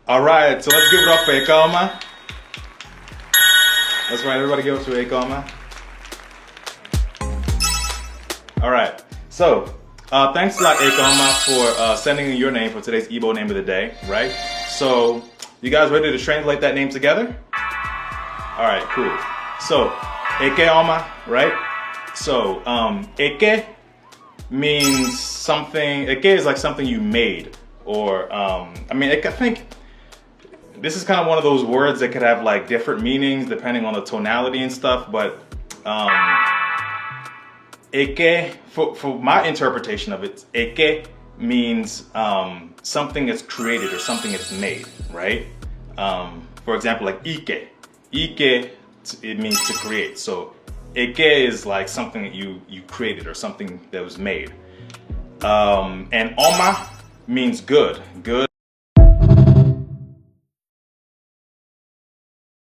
All right, so let's give it up for Ekoma. That's right, everybody give it up to Ekoma. All right, so thanks a lot, Ekoma, for sending in your name for today's Igbo name of the day, right? So, you guys ready to translate that name together? All right, cool. So, Ekeoma, right? So, Eke means something, Eke is like something you made, or, I think this is kind of one of those words that could have like different meanings depending on the tonality and stuff, but Eke, for my interpretation of it, Eke means something that's created or something that's made, right? For example, like Ike. Ike, it means to create. So Eke is like something that you created or something that was made. And Oma means good. Good